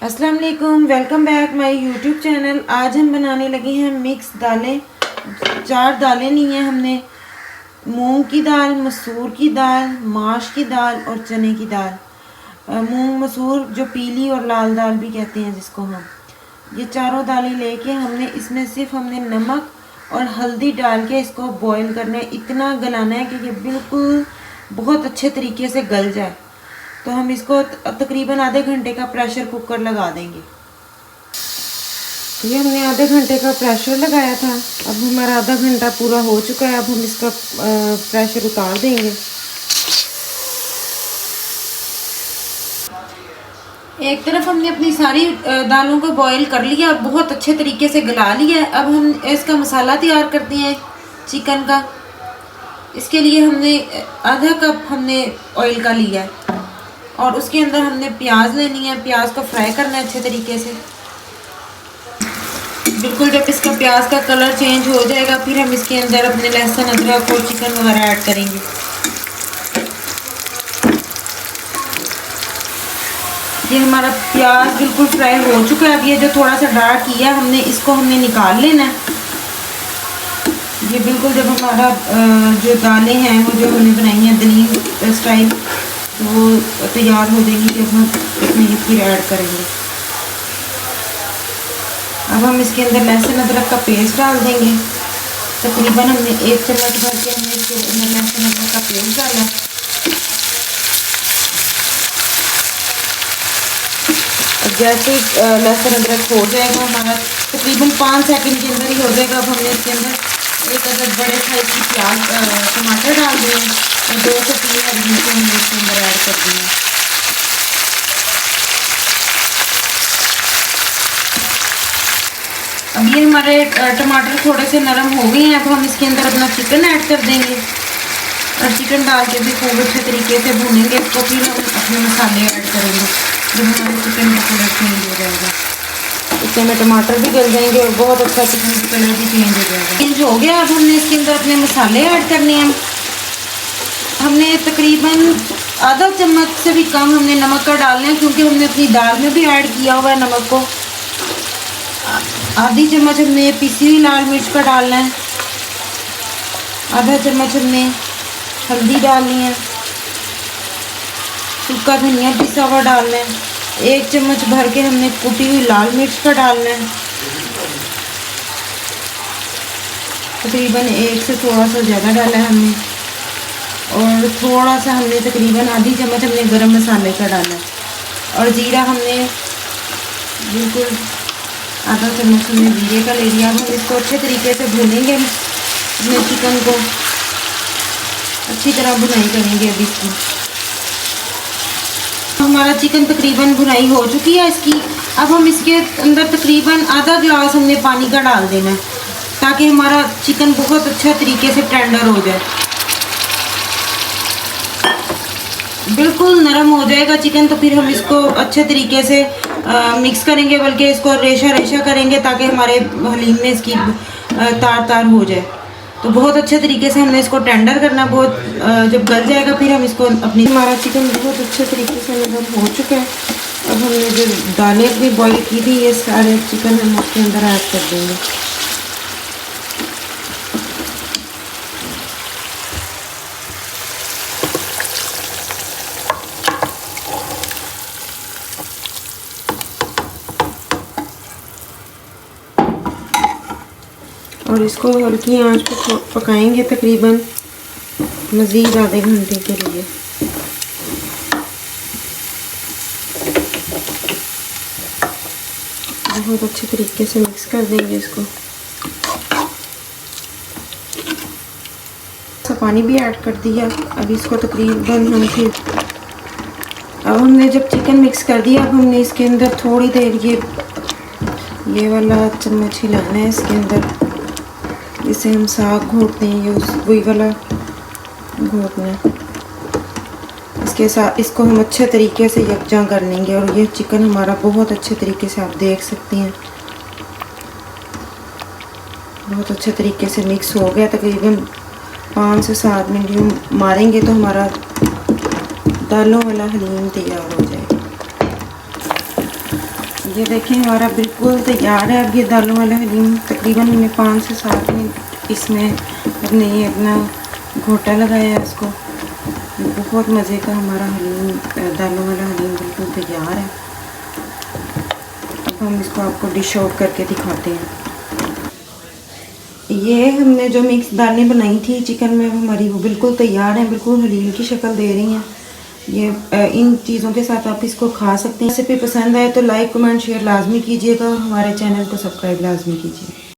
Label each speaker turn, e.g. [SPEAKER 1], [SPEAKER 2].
[SPEAKER 1] अस्सलाम वालेकुम, welcome back my YouTube channel. आज हम बनाने लगे हैं मिक्स दालें। 4 दालें ली हैं हमने, मूंग की दाल, मसूर की दाल, माश की दाल और चने की दाल। मूंग मसूर जो पीली और लाल दाल भी कहते हैं जिसको हम, ये चारों दालें लेके हमने इसमें सिर्फ हमने नमक और हल्दी डाल के इसको बॉईल करना है। इतना गलाना है कि ये बिल्कुल बहुत अच्छे तरीके से गल जाए। तो हम इसको तकरीबन आधे घंटे का प्रेशर कुकर लगा देंगे। ये हमने आधे घंटे का प्रेशर लगाया था। अब हमारा आधा घंटा पूरा हो चुका है। अब हम इसका प्रेशर उतार देंगे। एक तरफ हमने अपनी सारी दालों को बॉईल कर लिया, बहुत अच्छे तरीके से गला लिया है। अब हम इसका मसाला तैयार करते हैं चिकन का। इसके लिए हमने आधा कप हमने ऑयल का लिया है और उसके अंदर हमने प्याज लेनी है। प्याज को फ्राई करना है अच्छे तरीके से। बिल्कुल जब इसका प्याज का कलर चेंज हो जाएगा फिर हम इसके अंदर अपने लहसुन अदरक और चिकन वगैरह ऐड करेंगे। ये हमारा प्याज बिल्कुल फ्राई हो चुका है। अब ये जो थोड़ा सा डार्क किया हमने, इसको हमने निकाल लेना है। ये बिल्कुल जब हमारा जो दालें हैं वो जो हमने बनाई हैं दलीम स्टाइल, वो तैयार हो जाएंगी। जब हम इसमें ये फिर ऐड करेंगे। अब हम इसके अंदर लहसुन अदरक का पेस्ट डाल देंगे। तकरीबन हमने 1 चम्मच भर के हमने इसके अंदर लहसुन अदरक का पेस्ट डाला। और जैसे लहसुन अदरक हो जाएगा हमारा, तकरीबन 5 सेकंड के अंदर ही हो जाएगा। अब हमने इसके अंदर 1 अदद बड़े साइज की प्याज टमाटर डाल दिए और 2 से 3 हरी मिर्चें हमने इसके अंदर ऐड कर दी हैं। अब ये हमारे टमाटर थोड़े से नरम हो गए हैं। अब हम इसके अंदर अपना चिकन ऐड कर देंगे और चिकन डाल के भी खूब अच्छे तरीके से भूनेंगे इसको। फिर हम अपने मसाले ऐड करेंगे जब हमारे चिकन का कलर चेंज हो जाएगा। इससे में टमाटर भी गल जाएंगे और बहुत अच्छा चिकन का कलर भी चेंज हो जाएगा। चेंज हो गया। अब हमने इसके अंदर अपने मसाले ऐड करने हैं। हमने तकरीबन आधा चम्मच से भी कम हमने नमक का डालना है, क्योंकि हमने अपनी दाल में भी ऐड किया हुआ है नमक को। आधी चम्मच हमने पिसी हुई लाल मिर्च का डालना है। आधा चम्मच हमने हल्दी डालनी है। सूखा धनिया पिसा हुआ डालना है। 1 चम्मच भर के हमने कुटी हुई लाल मिर्च का डालना है। तकरीबन 1 से थोड़ा सा ज़्यादा डाला है हमने। और थोड़ा सा हमने तकरीबन आधी चम्मच हमने गरम मसाले का डाला है। और जीरा हमने बिल्कुल आधा चम्मच हमने जीरे का ले लिया। हम इसको अच्छे तरीके से भूनेंगे। अपने चिकन को अच्छी तरह भुनाई करेंगे। अभी इसकी हमारा चिकन तकरीबन भुनाई हो चुकी है इसकी। अब हम इसके अंदर तकरीबन आधा गिलास हमने पानी का डाल देना है, ताकि हमारा चिकन बहुत अच्छा तरीके से टेंडर हो जाए। बिल्कुल नरम हो जाएगा चिकन तो फिर हम इसको अच्छे तरीके से मिक्स करेंगे, बल्कि इसको रेशा रेशा करेंगे ताकि हमारे हलीम में इसकी तार तार हो जाए। तो बहुत अच्छे तरीके से हमने इसको टेंडर करना। बहुत जब गल जाएगा फिर हम इसको अपनी, हमारा चिकन बहुत अच्छे तरीके से नरम हो चुका है। अब हमने जो दालें अपनी बॉईल की थी, ये सारे चिकन हम उसके अंदर ऐड कर देंगे। और इसको हल्की आंच पर पकाएंगे तकरीबन मज़ीद आधे घंटे के लिए। बहुत अच्छे तरीके से मिक्स कर देंगे इसको। पानी भी ऐड कर दिया। अब इसको तकरीबन हम फिर, अब हमने जब चिकन मिक्स कर दिया, अब हमने इसके अंदर थोड़ी देर ये वाला चम्मच हिलाना है इसके अंदर, जिसे हम साग घोटते हैं, ये वही वाला घोटना है। इसके साथ इसको हम अच्छे तरीके से यकजा कर लेंगे। और ये चिकन हमारा बहुत अच्छे तरीके से, आप देख सकते हैं, बहुत अच्छे तरीके से मिक्स हो गया। तकरीबन 5 से 7 मिनट मारेंगे तो हमारा दालों वाला हलीम तैयार हो जाएगा। ये देखें हमारा बिल्कुल तैयार है। अब ये दालों वाला हलीम तकरीबन हमने 5 से 7 मिनट इसमें अपने ये अपना घोटा लगाया है इसको। बहुत मज़े का हमारा हलीम, दालों वाला हलीम बिल्कुल तैयार है। अब हम इसको आपको डिश आउट करके दिखाते हैं। ये हमने जो मिक्स दालें बनाई थी चिकन में हमारी, वो बिल्कुल तैयार हैं, बिल्कुल हलीम की शक्ल दे रही हैं। ये इन चीज़ों के साथ आप इसको खा सकते हैं। रेसिपी पसंद आए तो लाइक कमेंट शेयर लाजमी कीजिएगा और हमारे चैनल को सब्सक्राइब लाजमी कीजिए।